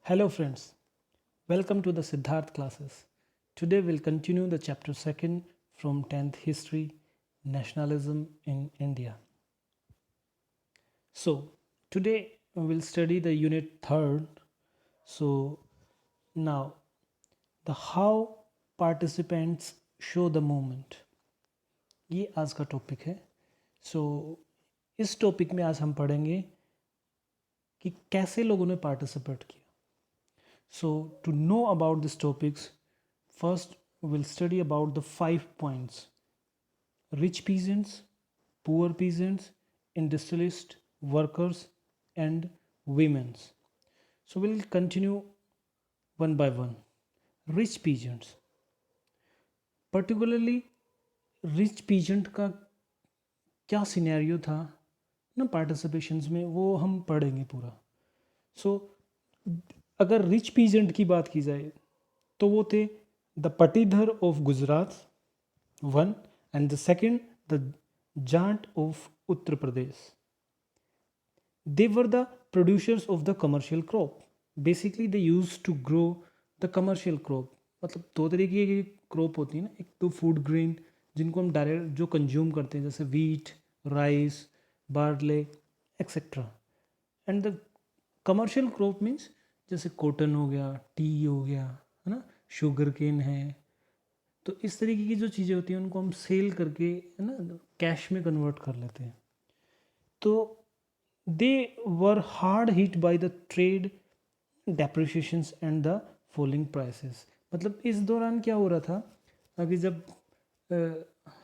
Hello friends, welcome to the Siddharth classes. Today we'll continue the chapter 2nd from 10th History Nationalism in India. So, today we'll study the unit 3rd. So, now the how participants show the movement. ये आज का topic है. सो इस topic में आज हम पढ़ेंगे कि कैसे लोगों ने पार्टिसिपेट किया. So to know about these topics, first we'll study about the 5 points: rich peasants, poor peasants, industrialists, workers, and women's. So we'll continue one by one. Rich peasants, particularly rich peasant का क्या scenario था ना participations में, वो हम पढ़ेंगे पूरा. सो अगर रिच पीजेंट की बात की जाए तो वो थे the Patidar of Gujarat one and the second the Jat of Uttar Pradesh. They were the producers of the commercial crop. Basically they use to grow the commercial crop. मतलब दो तरीके की क्रॉप होती है ना, एक तो फूड ग्रेन जिनको हम डायरेक्ट जो कंज्यूम करते हैं जैसे wheat, rice, barley etcetera, and the commercial crop means जैसे कॉटन हो गया, टी हो गया, है ना, शुगर केन है. तो इस तरीके की जो चीज़ें होती हैं उनको हम सेल करके, है ना, कैश में कन्वर्ट कर लेते हैं. तो they were hard hit by the trade depreciations and the falling prices. मतलब इस दौरान क्या हो रहा था, अभी जब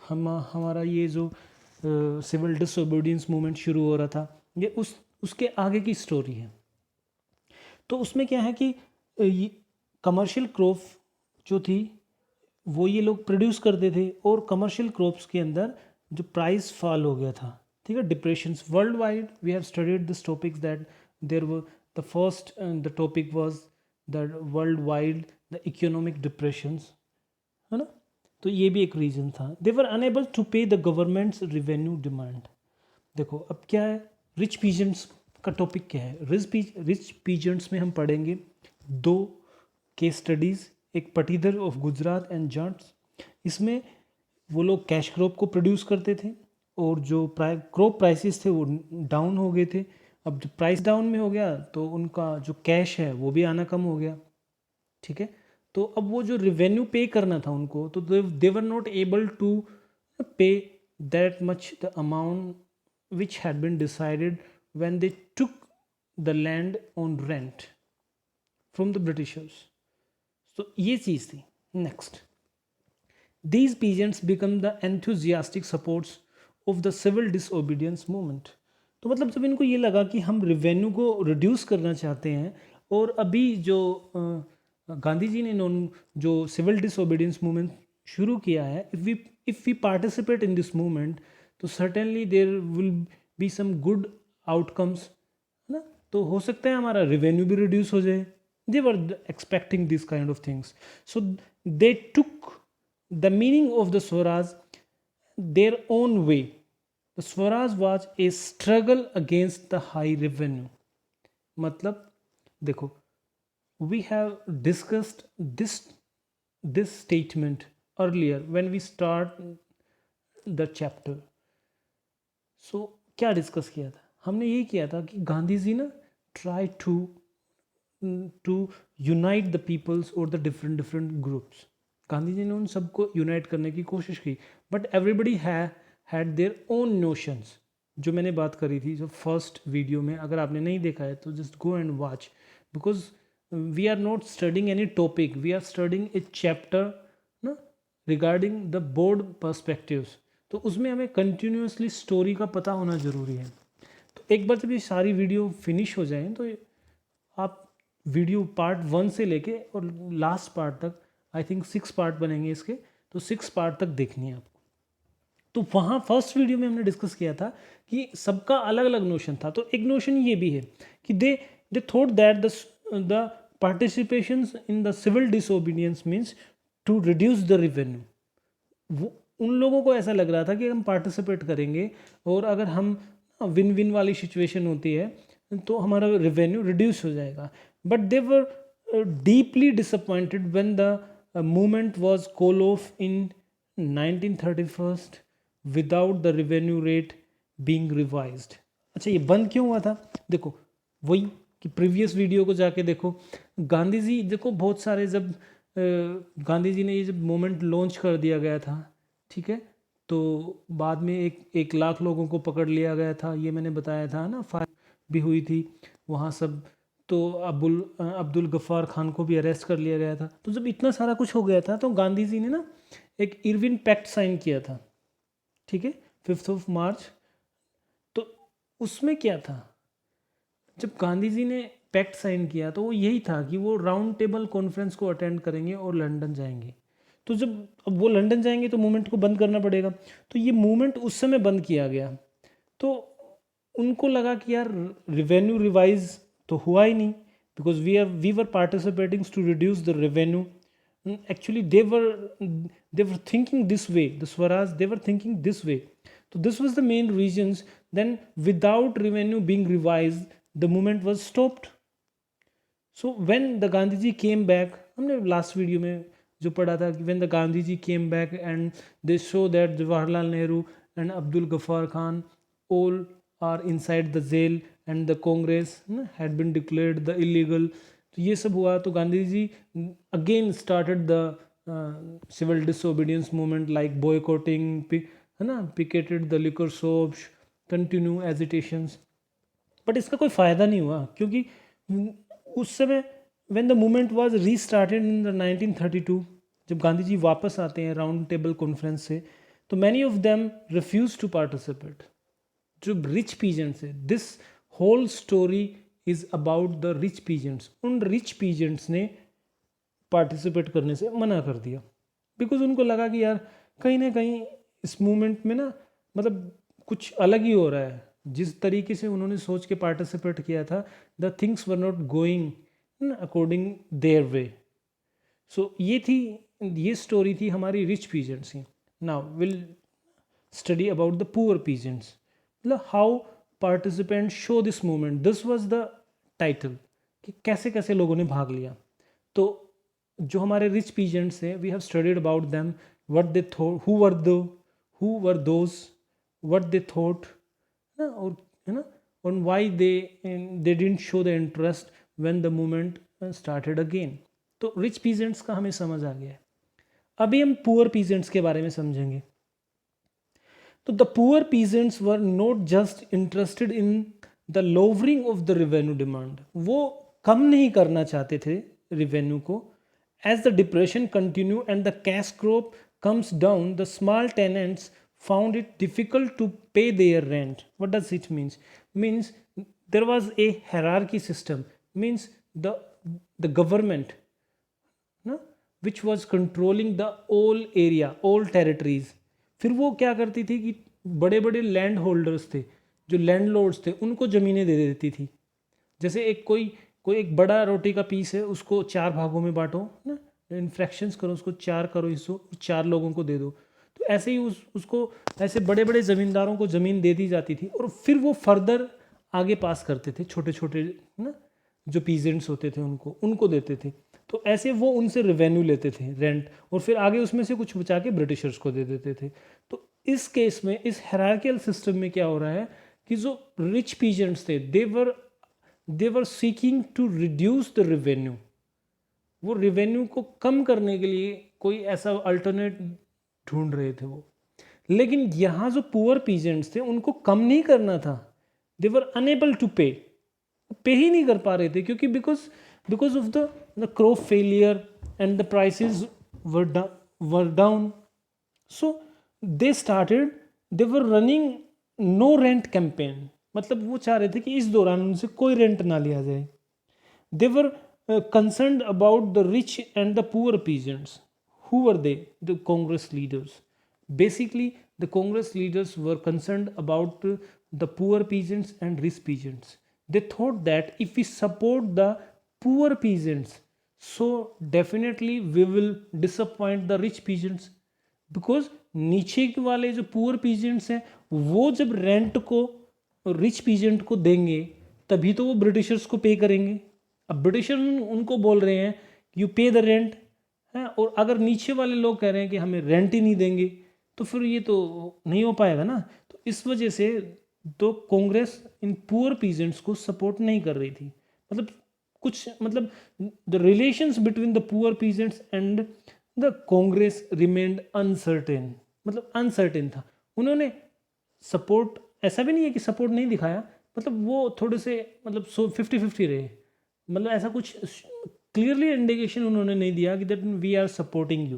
हमारा ये जो सिविल डिसोबीडियंस मूवमेंट शुरू हो रहा था, ये उसके आगे की स्टोरी है. तो उसमें क्या है कि कमर्शियल क्रॉप जो थी वो ये लोग प्रोड्यूस करते थे, और कमर्शियल क्रॉप्स के अंदर जो प्राइस फॉल हो गया था, ठीक है, depressions world wide. We have studied this topics that there were the first the topic was the world wide the economic depressions, है ना. तो ये भी एक रीज़न था. They were enable to pay the governments revenue demand. देखो अब क्या है, रिच पीजेंट्स का टॉपिक क्या है. रिच पीजेंट्स में हम पढ़ेंगे दो केस स्टडीज़, एक पटीधर ऑफ गुजरात एंड जाट्स. इसमें वो लोग कैश क्रॉप को प्रोड्यूस करते थे, और जो क्रॉप प्राइसेस थे वो डाउन हो गए थे. अब जब प्राइस डाउन में हो गया तो उनका जो कैश है वो भी आना कम हो गया, ठीक है. तो अब वो जो रिवेन्यू पे करना था उनको, तो they were not able to pay that much the amount which had been decided when they took the land on rent from the Britishers. तो ये चीज़ थी. Next, these peasants become the enthusiastic supports of the civil disobedience movement. तो मतलब जब इनको ये लगा कि हम रिवेन्यू को रिड्यूस करना चाहते हैं, और अभी जो गांधी जी ने जो सिविल डिसोबीडियंस मूवमेंट शुरू किया है, if we participate in this movement तो certainly there will be some good outcomes, है ना. तो हो सकता है हमारा रिवेन्यू भी रिड्यूस हो जाए. They were expecting this kind of things. So they took the meaning of the Swaraj their own way. The Swaraj was a struggle against the high revenue. मतलब देखो, we have discussed this statement earlier when we start the chapter. So क्या discuss किया था हमने? ये किया था कि गांधी जी ना try to unite the peoples और the different groups. Gandhi ji ने उन सबको यूनाइट करने की कोशिश की, but everybody had their own notions. जो मैंने बात करी थी जो फर्स्ट वीडियो में, अगर आपने नहीं देखा है तो just go and watch, because we are not studying any topic, we are studying a chapter ना रिगार्डिंग द बोर्ड पर्सपेक्टिव्स. तो उसमें हमें कंटिन्यूसली स्टोरी का पता होना ज़रूरी है. तो एक बार जब ये सारी वीडियो फिनिश हो जाए तो आप वीडियो पार्ट 1 से लेके और लास्ट पार्ट तक, आई थिंक 6 पार्ट बनेंगे इसके, तो 6 पार्ट तक देखनी है आपको. तो वहाँ फर्स्ट वीडियो में हमने डिस्कस किया था कि सबका अलग अलग नोशन था. तो एक नोशन ये भी है कि they thought that the participation in the civil disobedience means to reduce the revenue. वो उन लोगों को ऐसा लग रहा था कि हम पार्टिसिपेट करेंगे और अगर हम विन विन वाली सिचुएशन होती है तो हमारा रेवेन्यू रिड्यूस हो जाएगा. but they were deeply disappointed when the movement was called off in 1931 without the revenue rate being revised. अच्छा, ये बंद क्यों हुआ था? देखो वही कि प्रीवियस वीडियो को जाके देखो, गांधी जी देखो बहुत सारे जब गांधी जी ने ये जब मूवमेंट लॉन्च कर दिया गया था, ठीक है, तो बाद में 1 लाख लोगों को पकड़ लिया गया था, ये मैंने बताया था ना, फायर भी हुई थी वहाँ सब, तो अब्दुल गफ्फार खान को भी अरेस्ट कर लिया गया था। तो जब इतना सारा कुछ हो गया था तो गांधी जी ने ना एक इरविन पैक्ट साइन किया था, ठीक है, 5 मार्च। तो उसमें क्या था, जब गांधी जी ने पैक्ट साइन किया तो वो यही था कि वो राउंड टेबल कॉन्फ्रेंस को अटेंड करेंगे और लंदन जाएंगे। तो जब अब वो लंदन जाएंगे तो मूवमेंट को बंद करना पड़ेगा, तो ये मूवमेंट उस समय बंद किया गया। तो उनको लगा कि यार रिवेन्यू रिवाइज तो हुआ ही नहीं, because we were participating to reduce the revenue. Actually they were thinking this way, the Swaraj, they were thinking this way. So this was the main reasons. Then without revenue being revised, the movement was stopped. So when the Gandhiji came back, हमने last video में जो पढ़ा था कि when the Gandhiji came back and they show that Jawaharlal Nehru and Abdul Ghaffar Khan all are inside the jail and the Congress had been declared the illegal. तो ये सब हुआ तो Gandhi ji again started the civil disobedience movement like boycotting, है ना, picketed the liquor shops, continue agitations. But इसका कोई फ़ायदा नहीं हुआ, क्योंकि उस समय when the movement was restarted in the 1932, जब गांधी जी वापस आते हैं राउंड टेबल कॉन्फ्रेंस से, तो many of them refuse to participate. जो रिच पीजेंट्स है, this whole story is about the rich peasants. उन रिच पीजेंट्स ने पार्टिसिपेट करने से मना कर दिया, बिकॉज उनको लगा कि यार कहीं ना कहीं इस मूवमेंट में ना मतलब कुछ अलग ही हो रहा है। जिस तरीके से उन्होंने सोच के पार्टिसिपेट किया था, the things were not going according their way. So ये स्टोरी थी हमारी रिच पीजेंट्स की। Now will study about the poor peasants, मतलब how participant show this movement. This was the title कि कैसे कैसे लोगों ने भाग लिया। तो जो हमारे रिच पीजेंट्स हैं, we have studied about them, what they thought, who were those, what they thought, और है ना, on why they didn't show the interest when the movement started again. तो रिच पीजेंट्स का हमें समझ आ गया है। अभी हम पुअर पीजेंट्स के बारे में समझेंगे। तो the poor peasants were not just interested in the lowering of the revenue demand. वो कम नहीं करना चाहते थे रिवेन्यू को। As the depression continue and the cash crop comes down, the small tenants found it difficult to pay their rent. What does it means? Means there was a hierarchy system, means the government, ना, which was controlling the all area, all territories. फिर वो क्या करती थी कि बड़े बड़े land holders थे, जो लैंड लॉर्ड्स थे, उनको ज़मीनें दे देती थी। जैसे कोई एक बड़ा रोटी का पीस है, उसको 4 भागों में बांटो ना, इन फ्रैक्शंस करो, उसको 4 करो हिस्सों, 4 लोगों को दे दो। तो ऐसे ही उसको ऐसे बड़े बड़े ज़मींदारों को ज़मीन दे दी जाती थी, और फिर वो फर्दर आगे पास करते थे, छोटे छोटे ना जो पीजेंट्स होते थे उनको देते थे। तो ऐसे वो उनसे रेवेन्यू लेते थे, रेंट, और फिर आगे उसमें से कुछ बचा के ब्रिटिशर्स को दे देते थे। तो इस केस में, इस हायरार्कियल सिस्टम में क्या हो रहा है कि जो रिच पीजेंट्स थे, they were seeking to reduce the revenue. वो रेवेन्यू को कम करने के लिए कोई ऐसा अल्टरनेट ढूंढ रहे थे वो। लेकिन यहाँ जो पुअर पीजेंट्स थे, उनको कम नहीं करना था, दे वर अनेबल टू पे ही नहीं कर पा रहे थे, क्योंकि because of the crop failure and the prices were down. So they were running no rent campaign. मतलब वो चाह रहे थे कि इस दौरान उनसे कोई रेंट ना लिया जाए। They were concerned about the rich and the poor peasants. Who were they? The Congress leaders. Basically, the Congress leaders were concerned about the poor peasants and rich peasants. They thought that if we support the poor peasants, so definitely we will disappoint the rich peasants. Because नीचे वाले जो poor peasants हैं, वो जब rent को rich peasant को देंगे, तभी तो वो ब्रिटिशर्स को पे करेंगे। अब ब्रिटिशर उनको बोल रहे हैं यू पे द रेंट है, और अगर नीचे वाले लोग कह रहे हैं कि हमें रेंट ही नहीं देंगे तो फिर ये तो नहीं हो पाएगा ना। तो इस वजह से तो कांग्रेस इन पुअर पीजेंट्स को सपोर्ट नहीं कर रही थी। मतलब कुछ मतलब the relations between the poor peasants and the Congress remained uncertain, मतलब अनसर्टेन था। उन्होंने सपोर्ट, ऐसा भी नहीं है कि सपोर्ट नहीं दिखाया, मतलब वो थोड़े से मतलब 50-50 रहे। मतलब ऐसा कुछ क्लियरली इंडिकेशन उन्होंने नहीं दिया कि that we are supporting you.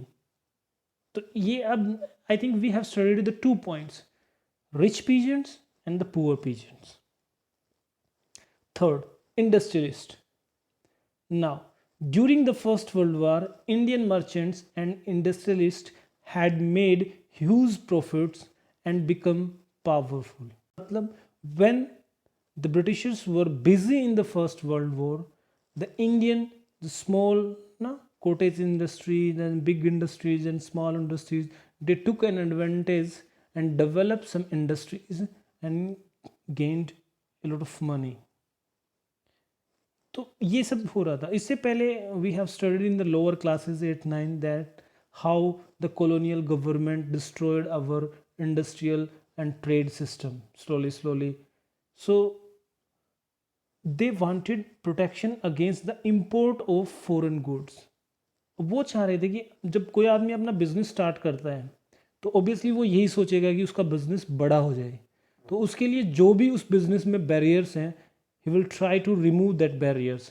तो ये अब I think we have studied the 2 points, rich peasants and the poor peasants. Third, industrialist. Now, during the First World War, Indian merchants and industrialists had made huge profits and become powerful. मतलब when the Britishers were busy in the First World War, the Indian, the small cottage industries and big industries and small industries, they took an advantage and developed some industries and gained a lot of money. तो ये सब हो रहा था। इससे पहले we have studied in the lower classes 8-9 that how the colonial government destroyed our industrial and trade system slowly. So they wanted protection against the import of foreign goods. वो चाह रहे थे कि जब कोई आदमी अपना बिजनेस स्टार्ट करता है तो ऑब्वियसली वो यही सोचेगा कि उसका बिजनेस बड़ा हो जाए, तो उसके लिए जो भी उस बिजनेस में बैरियर्स हैं he will try to remove that barriers.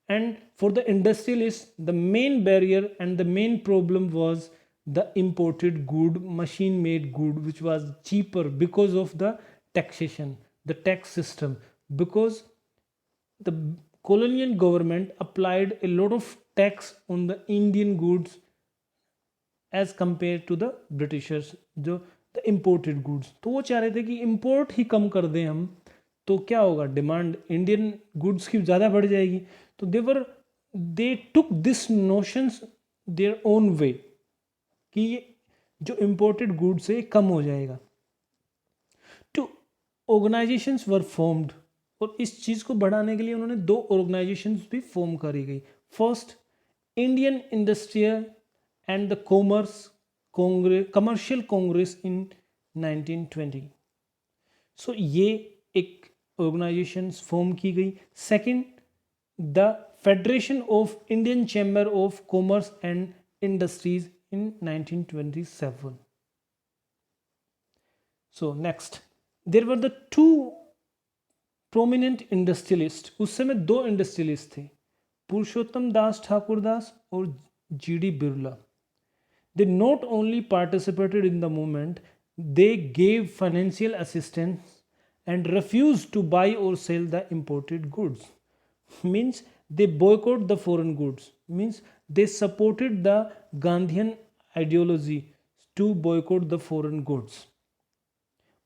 And for the industrialists, the main barrier and the main problem was the imported good, machine made good, which was cheaper because of the taxation, the tax system, because the colonial government applied a lot of tax on the Indian goods as compared to the Britishers, जो the imported goods. तो वो चाह रहे थे कि import ही कम कर दें हम, तो क्या होगा, डिमांड इंडियन गुड्स की ज़्यादा बढ़ जाएगी। तो they took this notions their own way कि ये जो इम्पोर्टेड गुड्स है कम हो जाएगा। टू ऑर्गेनाइजेशंस वर फॉर्म्ड, और इस चीज़ को बढ़ाने के लिए उन्होंने 2 ऑर्गेनाइजेशंस भी फॉर्म करी गई। First, Indian industrial and the commercial congress in 1920। So ये एक ऑर्गेनाइजेशन फॉर्म की गई। Second, the federation of Indian chamber of commerce and industries in 1927। So next, there were the 2 prominent industrialist. उस समय 2 industrialist थे, पुरुषोत्तम दास ठाकुरदास और GD Birla. They not only participated in the movement, they gave financial assistance and refused to buy or sell the imported goods. Means they boycott the foreign goods. Means they supported the Gandhian ideology to boycott the foreign goods.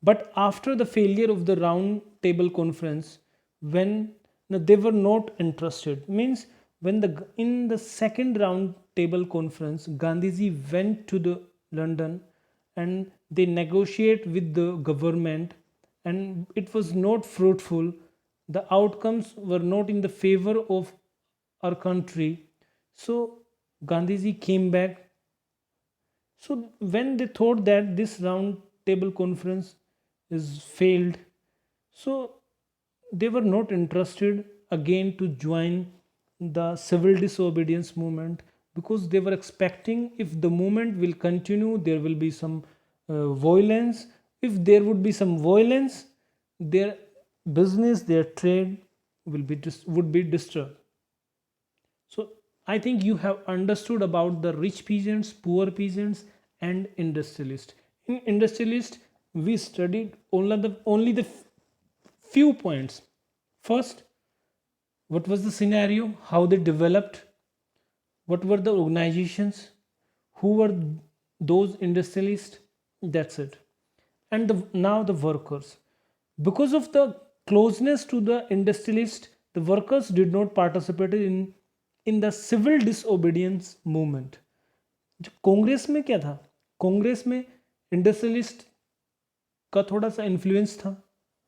But after the failure of the round table conference, when they were not interested, means when in the second round table conference, Gandhiji went to the London and they negotiate with the government, and it was not fruitful. The outcomes were not in the favor of our country. So Gandhiji came back. So when they thought that this round table conference is failed, so they were not interested again to join the civil disobedience movement, because they were expecting if the movement will continue there will be some violence. If there would be some violence, their business, their trade would be disturbed. So I think you have understood about the rich peasants, poor peasants and industrialists. In industrialists we studied only the few points. First, what was the scenario, how they developed, what were the organizations, who were those industrialists, that's it. And now the workers, because of the closeness to the industrialists, the workers did not participate in the civil disobedience movement. जो कांग्रेस में क्या था, कांग्रेस में industrialist का थोड़ा सा influence था.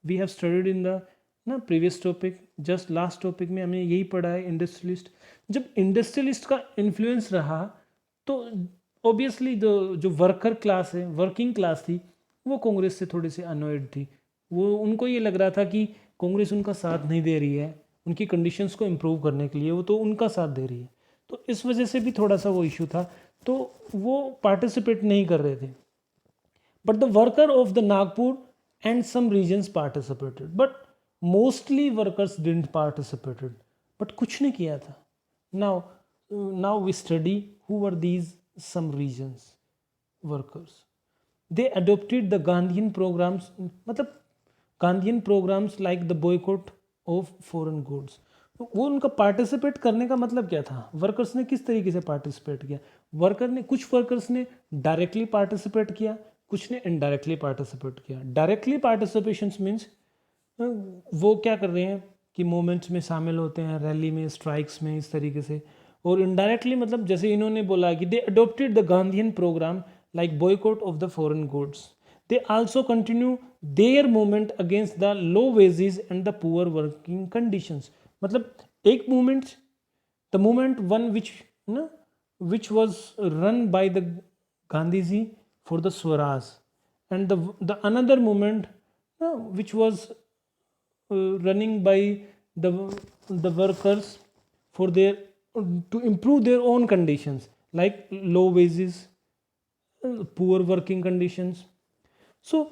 We have studied in the ना previous topic, just last topic में हमने यही पढ़ा है इंडस्ट्रियलिस्ट। जब इंडस्ट्रियलिस्ट का इन्फ्लुएंस रहा तो ऑब्वियसली जो वर्कर क्लास है, वर्किंग क्लास थी, वो कांग्रेस से थोड़ी सी अनॉयड थी। वो उनको ये लग रहा था कि कांग्रेस उनका साथ नहीं दे रही है उनकी कंडीशंस को इम्प्रूव करने के लिए, वो तो उनका साथ दे रही है। तो इस वजह से भी थोड़ा सा वो इशू था, तो वो पार्टिसिपेट नहीं कर रहे थे। But the worker of the Nagpur and some regions participated, but mostly workers didn't participated, but कुछ नहीं किया था। Now we study who were these some regions workers. They adopted the Gandhian programmes, मतलब Gandhian programmes like the boycott of foreign goods. वो उनका participate करने का मतलब क्या था, वर्कर्स ने किस तरीके से पार्टिसिपेट किया। कुछ वर्कर्स ने डायरेक्टली पार्टिसिपेट किया, कुछ ने इनडायरेक्टली पार्टिसिपेट किया। डायरेक्टली पार्टिसिपेशन मीन्स वो क्या कर रहे हैं कि मूवमेंट्स में शामिल होते हैं, रैली में, स्ट्राइक्स में, इस तरीके से। और इनडायरेक्टली मतलब जैसे इन्होंने बोला कि they adopted the Gandhian programme like boycott of the foreign goods. They also continue their movement against the low wages and the poor working conditions. मतलब एक movement, the movement one which was run by the Gandhi ji for the Swaraj, and the another movement which was running by the workers for their to improve their own conditions like low wages, poor working conditions. So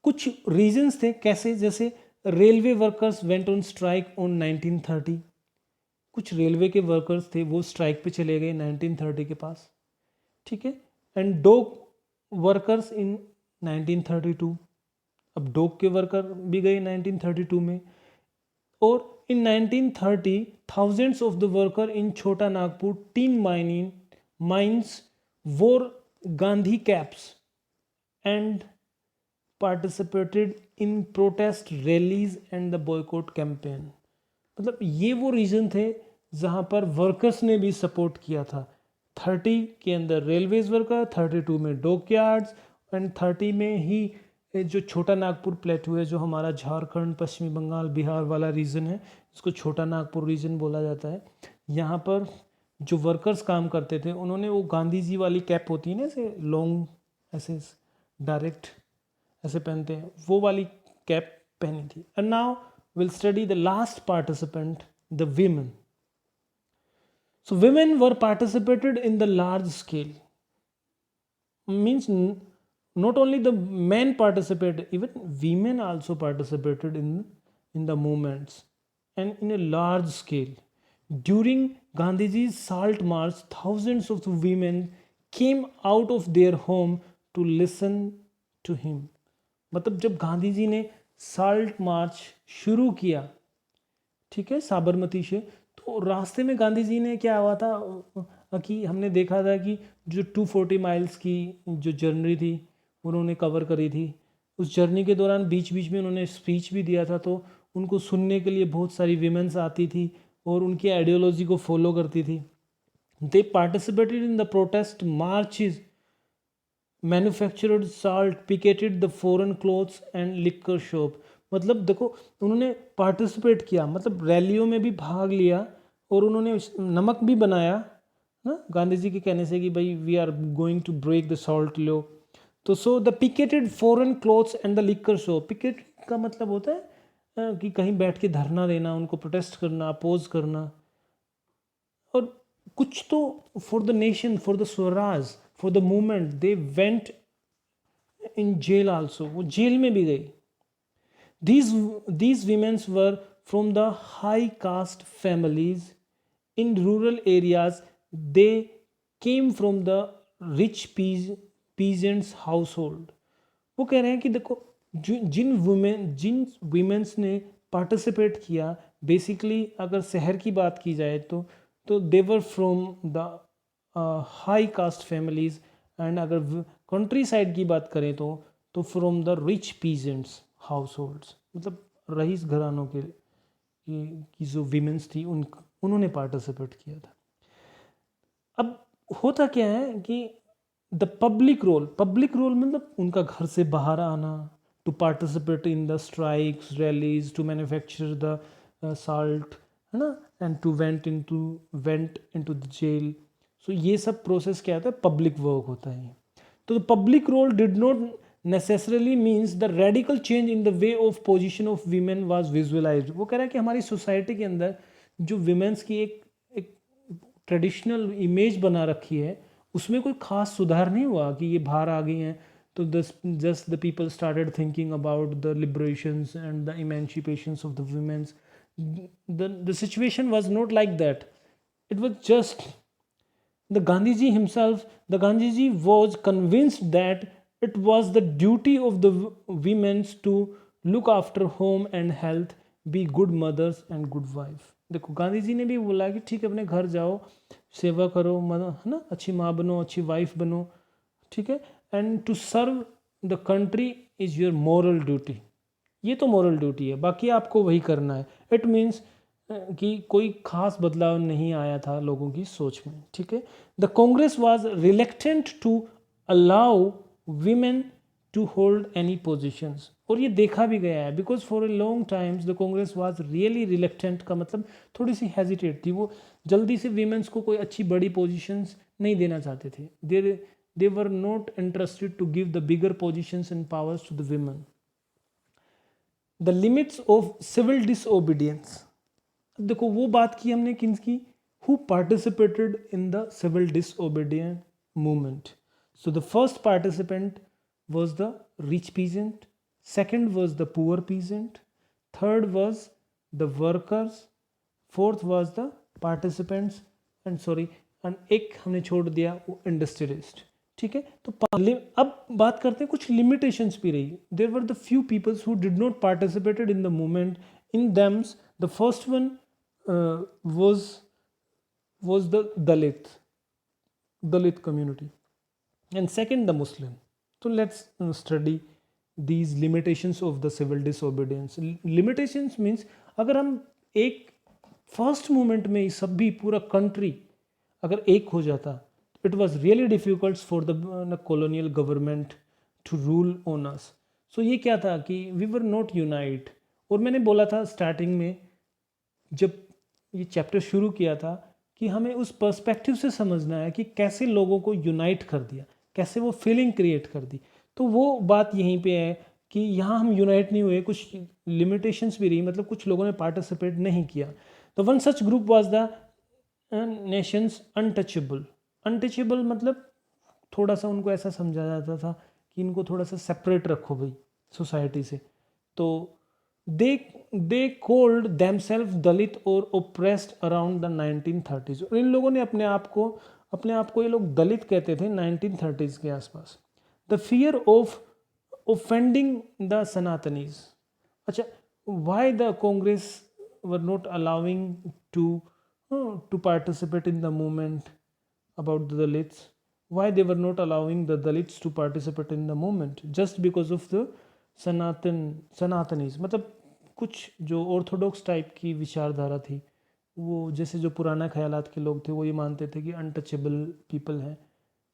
कुछ reasons थे कैसे, जैसे railway workers went on strike on 1930। कुछ railway के workers थे वो strike पे चले गए 1930 के पास, ठीक है। एंड डॉक वर्कर्स इन 1932, अब डॉक के वर्कर भी गए 1932 में। और इन 1930 thousands of the worker in छोटा नागपुर टीन माइंस वोर Gandhi caps and participated in protest rallies and the boycott campaign. मतलब ये वो रीजन थे जहाँ पर वर्कर्स ने भी सपोर्ट किया था। 30 के अंदर रेलवेज वर्कर, 32 में डॉक यार्ड्स, एंड 30 में ही जो छोटा नागपुर प्लेटू है, जो हमारा झारखंड, पश्चिमी बंगाल, बिहार वाला रीजन है, इसको छोटा नागपुर रीजन बोला जाता है। यहाँ पर जो वर्कर्स काम करते थे उन्होंने वो गांधी जी वाली कैप होती है ना, ऐसे लॉन्ग, ऐसे डायरेक्ट ऐसे पहनते हैं, वो वाली कैप पहनी थी। And now will study the last participant, the women. So women were participated in the large scale. Means not only the men participated, even women also participated in the movements and in a large scale. During Gandhiji's Salt March, thousands of women came out of their home to listen to him. मतलब जब गांधी जी ने salt march शुरू किया, ठीक है, साबरमती से, तो रास्ते में गांधी जी ने क्या हुआ था कि हमने देखा था कि जो 240 माइल्स की जो जर्नी थी उन्होंने कवर करी थी। उस जर्नी के दौरान बीच बीच में उन्होंने स्पीच भी दिया था, तो उनको सुनने के लिए बहुत सारी वीमेंस आती थी और उनकी आइडियोलॉजी को फॉलो करती थी। They participated in the protest marches, manufactured salt, picketed the foreign clothes and liquor shop. मतलब देखो उन्होंने पार्टिसिपेट किया, मतलब रैलियों में भी भाग लिया और उन्होंने नमक भी बनाया ना, गांधी जी के कहने से कि भाई we are going to break the salt law. तो so the picketed foreign clothes and the liquor shop. Picket का मतलब होता है कि कहीं बैठ के धरना देना, उनको प्रोटेस्ट करना, अपोज करना। और कुछ तो for the nation, for the swaraj, for the movement, they went in jail also, वो जेल में भी गई। These women were from the high caste families in rural areas. They came from the rich peasants household. वो कह रहे हैं कि देखो जिन वुमेन्स ने पार्टिसिपेट किया, बेसिकली अगर शहर की बात की जाए तो they were from the high caste families, and अगर कंट्री साइड की बात करें तो from the rich peasants households, मतलब रईस घरानों के की जो वीमेंस थी उन्होंने पार्टिसिपेट किया था। अब होता क्या है कि द पब्लिक रोल मतलब उनका घर से बाहर आना, to participate in the strikes, rallies, to manufacture the salt, है ना, and to went into the jail. So ये सब प्रोसेस क्या होता है, पब्लिक वर्क होता है. तो public role did not necessarily means the radical change in the way of position of women was visualized. वो कह रहा है कि हमारी सोसाइटी के अंदर जो विमेंस की एक ट्रेडिशनल इमेज बना रखी है उसमें कोई खास सुधार नहीं हुआ कि ये बाहर आ गई हैं तो just the people started thinking about the liberations and the emancipations of the women's. The situation was not like that. It was just the Gandhiji himself, the Gandhiji was convinced that it was the duty of the women to look after home and health, be good mothers and good wife. देखो गांधी जी ने भी बोला कि ठीक है अपने घर जाओ, सेवा करो, है ना, अच्छी माँ बनो, अच्छी वाइफ बनो, ठीक है, and to serve the country is your moral duty. ये तो मॉरल ड्यूटी है, बाकी आपको वही करना है. इट मीन्स कि कोई खास बदलाव नहीं आया था लोगों की सोच में, ठीक है. The Congress was reluctant to allow women to hold any positions. और ये देखा भी गया है because for a long times the Congress was really reluctant का मतलब थोड़ी सी हेजिटेट थी. वो जल्दी से वीमेंस को कोई अच्छी बड़ी पोजीशंस नहीं देना चाहते थे. They were not interested to give the bigger positions and powers to the women. The limits of civil disobedience. देखो वो बात की हमने किसकी, who participated in the civil disobedient movement. So the first participant was the rich peasant, second was the poor peasant, third was the workers, fourth was the participants and एक हमने छोड़ दिया वो इंडस्ट्रियलिस्ट. ठीक है, तो अब बात करते हैं कुछ लिमिटेशंस भी रही. There were the few peoples who did not participated in the movement. In thems the first one was the Dalit community, and second the Muslim. So let's study these limitations of the civil disobedience. Limitations means अगर हम एक first movement में सब भी पूरा country अगर एक हो जाता, it was really difficult for the colonial government to rule on us. So ये क्या था कि we were not unite. और मैंने बोला था स्टार्टिंग में जब ये चैप्टर शुरू किया था कि हमें उस पर्सपेक्टिव से समझना है कि कैसे लोगों को यूनाइट कर दिया, कैसे वो फीलिंग क्रिएट कर दी. तो वो बात यहीं पे है कि यहाँ हम यूनाइट नहीं हुए, कुछ लिमिटेशंस भी रही, मतलब कुछ लोगों ने पार्टिसिपेट नहीं किया. तो one such group was the Nations untouchable. Untouchable मतलब थोड़ा सा उनको ऐसा समझा जाता था कि इनको थोड़ा सा सेपरेट रखो भाई सोसाइटी से. तो they called themselves दलित और oppressed around the 1930s. और इन लोगों ने अपने आप को ये लोग दलित कहते थे 1930s के आसपास. The fear of offending the Sanatanis. अच्छा, why the Congress were not allowing to participate in the movement about the Dalits? Why they were not allowing the Dalits to participate in the movement? Just because of the सनातनीज. मतलब कुछ जो Orthodox type की विचारधारा थी, वो जैसे जो पुराना ख्यालात के लोग थे वो ये मानते थे कि अनटचेबल पीपल हैं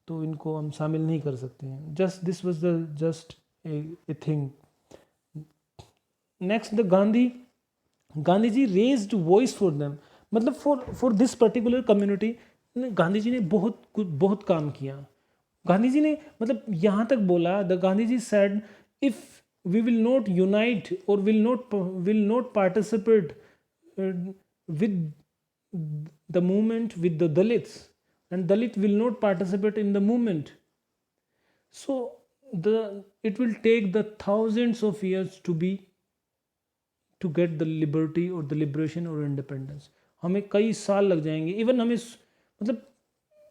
तो इनको हम शामिल नहीं कर सकते हैं. Just this was the just a thing. Next the Gandhi ji raised voice for them. मतलब for this particular community Gandhi ji ने बहुत काम किया. गांधी जी ने मतलब यहाँ तक बोला, the Gandhi ji said if we will not unite or will not participate with the movement with the Dalits, and Dalit will not participate in the movement, so it will take the thousands of years to get the liberty or the liberation or independence. हमें कई साल लग जाएंगे. Even हमें मतलब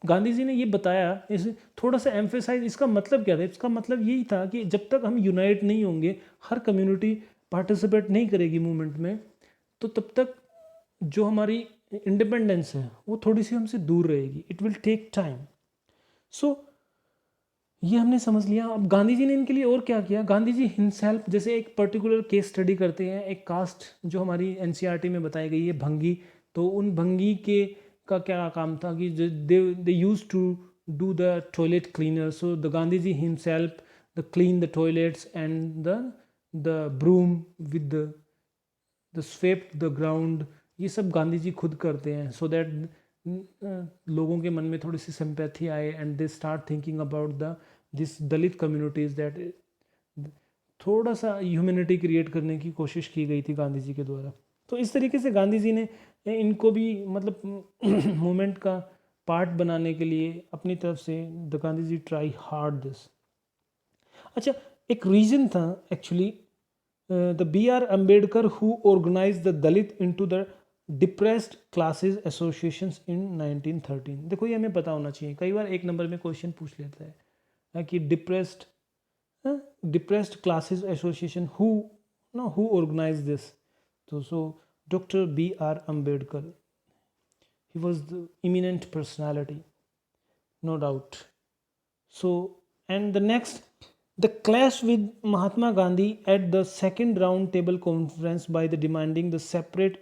गांधी जी ने ये बताया, इसे थोड़ा सा एम्फेसाइज. इसका मतलब क्या था? इसका मतलब यही था कि जब तक हम यूनाइट नहीं होंगे, हर कम्युनिटी पार्टिसिपेट नहीं करेगी मूवमेंट में, तो तब तक जो हमारी इंडिपेंडेंस है वो थोड़ी सी हमसे दूर रहेगी. It will take time. So ये हमने समझ लिया. अब गांधी जी ने इनके लिए और क्या किया? गांधी जी हिमसेल्फ, जैसे एक पर्टिकुलर केस स्टडी करते हैं, एक कास्ट जो हमारी एनसीईआरटी में बताई गई है, भंगी. तो उन भंगी के का क्या काम था कि they use to do the toilet cleaner. So the Gandhi ji himself the clean the toilets and the the broom with the swept the ground, ये सब गांधी जी खुद करते हैं सो दैट लोगों के मन में थोड़ी सी सिंपैथी आए and they start thinking about the this Dalit communities that थोड़ा सा ह्यूमैनिटी क्रिएट करने की कोशिश की गई थी गांधी जी के द्वारा। तो इस तरीके से गांधी जी ने इनको भी मतलब मूवमेंट का पार्ट बनाने के लिए अपनी तरफ से the Gandhi ji try hard this. अच्छा, एक रीजन था actually the B R Ambedkar who organise the Dalit into the depressed classes associations in 1913। देखो ये हमें पता होना चाहिए, कई बार एक नंबर में क्वेश्चन पूछ लेता है कि depressed classes association who organise this. तो so doctor B R Ambedkar, he was the eminent personality, no doubt. So, and the next, the clash with Mahatma Gandhi at the second round table conference by the demanding the separate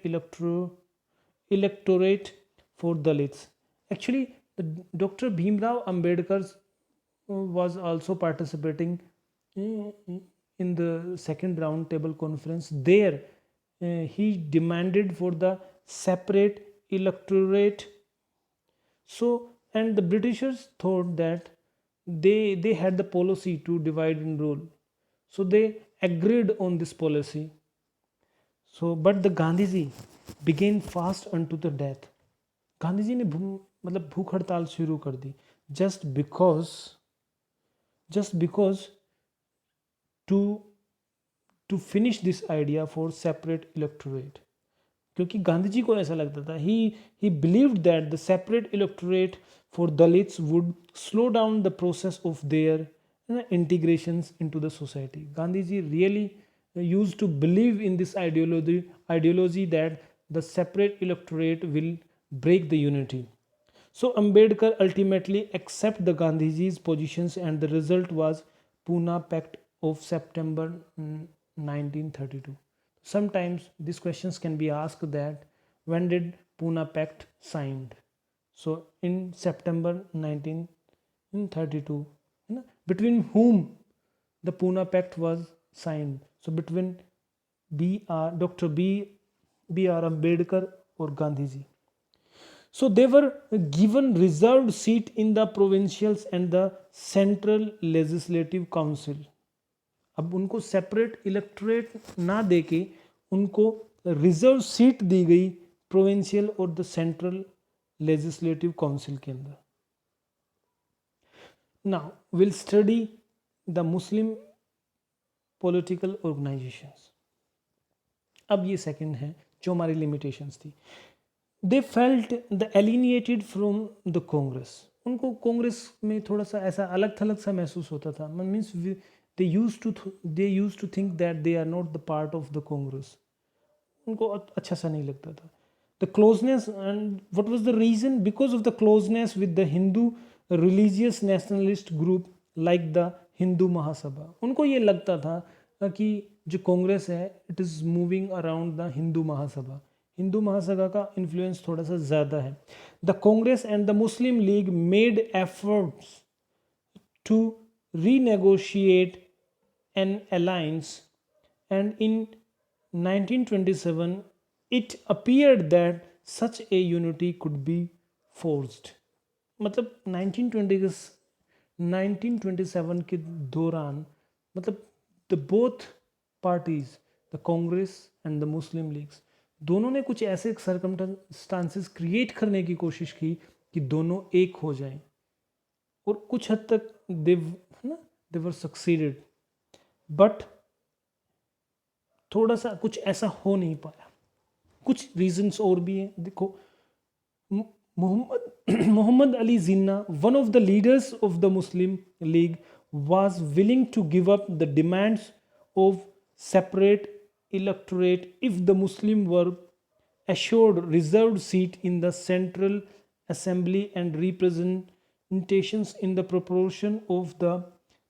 electorate for Dalits. Actually, the Dr. Bhimrao Ambedkar was also participating in the second round table conference. There, he demanded for the separate electorate. So, and the Britishers thought that they had the policy to divide and rule, so they agreed on this policy. So but the Gandhiji began fast unto the death. Gandhi ji ने मतलब भूख हड़ताल शुरू कर दी just because to finish this idea for separate electorate. क्योंकि गांधी जी को ऐसा लगता था, he believed that the separate electorate for Dalits would slow down the process of their integrations into the society. Gandhi ji really used to believe in this ideology that the separate electorate will break the unity. So Ambedkar ultimately accepted the Gandhiji's positions and the result was Pune Pact of September 1932. Sometimes these questions can be asked that when did Pune Pact signed? So in September 1932, between whom the Pune Pact was signed? So between Dr. B.R. Ambedkar or Gandhi ji. So they were given reserved seat in the provincials and the central legislative council. अब उनको separate electorate ना देके उनको reserve seat दी गई provincial और the central legislative council के अंदर. Now will study the Muslim political organisations. अब ये सेकंड है जो हमारी लिमिटेशंस थी. They felt the alienated from the Congress. उनको कांग्रेस में थोड़ा सा ऐसा अलग थलग सा महसूस होता था. Means they used to think that they are not the part of the Congress. उनको अच्छा सा नहीं लगता था. The closeness, and what was the reason? Because of the closeness with the Hindu religious nationalist group like the Hindu Mahasabha. उनको ये लगता था कि जो कांग्रेस है it is moving around the Hindu Mahasabha. Hindu Mahasabha का इन्फ्लुएंस थोड़ा सा ज़्यादा है. The Congress and the Muslim League made efforts to renegotiate an alliance, and in 1927 it appeared that such a unity could be forged. मतलब 1927 के दौरान मतलब the both parties, the Congress and the Muslim Leagues, दोनों ने कुछ ऐसे circumstances create करने की कोशिश की कि दोनों एक हो जाएं, और कुछ हद तक they were succeeded, बट थोड़ा सा कुछ ऐसा हो नहीं पाया. कुछ रीजंस और भी हैं. देखो, Mohammed Ali Jinnah, one of the leaders of the Muslim League, was willing to give up the demands of separate electorate if the Muslim were assured reserved seat in the Central Assembly and representations in the proportion of the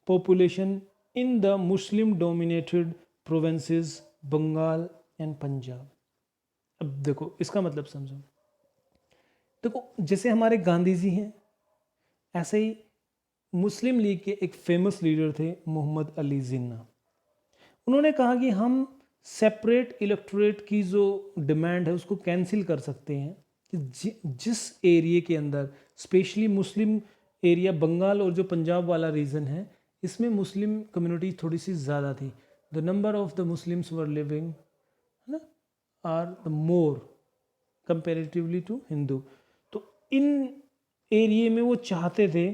population in the Muslim dominated provinces Bengal and Punjab. अब देखो इसका मतलब समझो. देखो जैसे हमारे गांधी जी हैं, ऐसे ही मुस्लिम लीग के एक फेमस लीडर थे मोहम्मद अली जिन्ना. उन्होंने कहा कि हम सेपरेट इलेक्टोरेट की जो डिमांड है उसको कैंसिल कर सकते हैं कि जिस एरिया के अंदर स्पेशली मुस्लिम एरिया बंगाल और जो पंजाब वाला रीजन है इसमें मुस्लिम कम्युनिटी थोड़ी सी ज़्यादा थी, the number of the Muslims were living है ना are the more comparatively to Hindu. तो इन एरिया में वो चाहते थे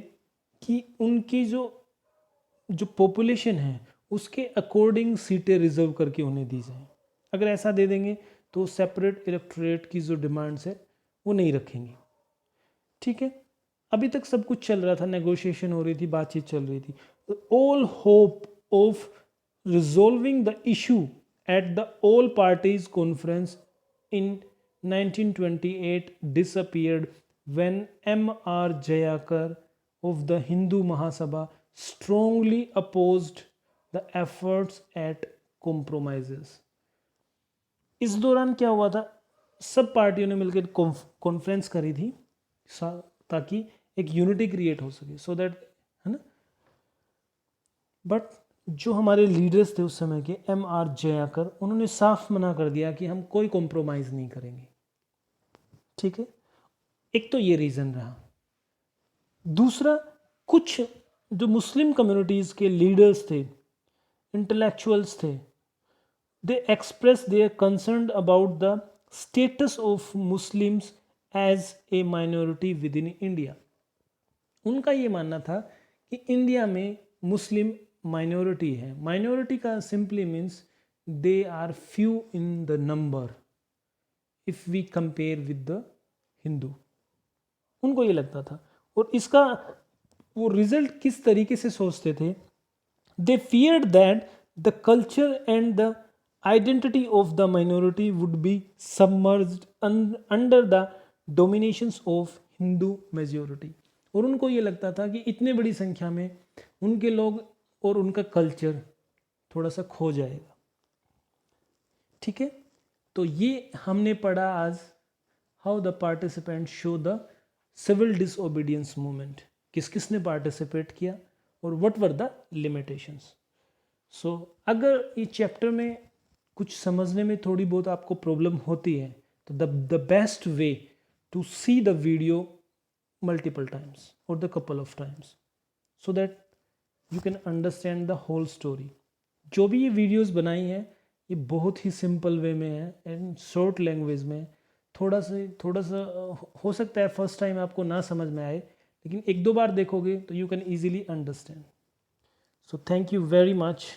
कि उनकी जो पॉपुलेशन है उसके अकॉर्डिंग सीटें रिजर्व करके उन्हें दी जाएं। अगर ऐसा दे देंगे तो सेपरेट इलेक्टोरेट की जो डिमांड्स है वो नहीं रखेंगे। ठीक है, अभी तक सब कुछ चल रहा था, नेगोशिएशन हो रही थी, बातचीत चल रही थी। All hope of resolving the issue at the all parties conference in 1928 disappeared when M.R. Jayakar of the Hindu Mahasabha strongly opposed the efforts at compromises। इस दौरान क्या हुआ था, सब पार्टियों ने मिलकर कॉन्फ्रेंस करी थी ताकि एक यूनिटी क्रिएट हो सके, सो दैट है ना। बट जो हमारे लीडर्स थे उस समय के M.R. जयाकर, उन्होंने साफ मना कर दिया कि हम कोई कॉम्प्रोमाइज़ नहीं करेंगे। ठीक है, एक तो ये रीज़न रहा। दूसरा, कुछ जो मुस्लिम कम्युनिटीज़ के लीडर्स थे, इंटेलेक्चुअल्स थे, they express their concern about the status of Muslims as a minority within India. उनका ये मानना था कि इंडिया में मुस्लिम माइनॉरिटी है। माइनॉरिटी का simply means they are few in the number if we compare with the Hindu. उनको ये लगता था, और इसका वो रिजल्ट किस तरीके से सोचते थे, they feared that the culture and the identity of the minority would be submerged under the dominations of Hindu majority. और उनको ये लगता था कि इतने बड़ी संख्या में उनके लोग और उनका कल्चर थोड़ा सा खो जाएगा। ठीक है, तो ये हमने पढ़ा आज, how the participant show the civil disobedience movement. किस किस ने पार्टिसिपेट किया और what were the limitations. So अगर इस चैप्टर में कुछ समझने में थोड़ी बहुत आपको प्रॉब्लम होती है तो the best way to see the video multiple times or the couple of times so that you can understand the whole story। जो भी ये वीडियोस बनाई हैं ये बहुत ही सिंपल वे में है एंड शॉर्ट लैंग्वेज में। थोड़ा सा हो सकता है फर्स्ट टाइम आपको ना समझ में आए, लेकिन एक दो बार देखोगे तो you can easily understand. So thank you very much.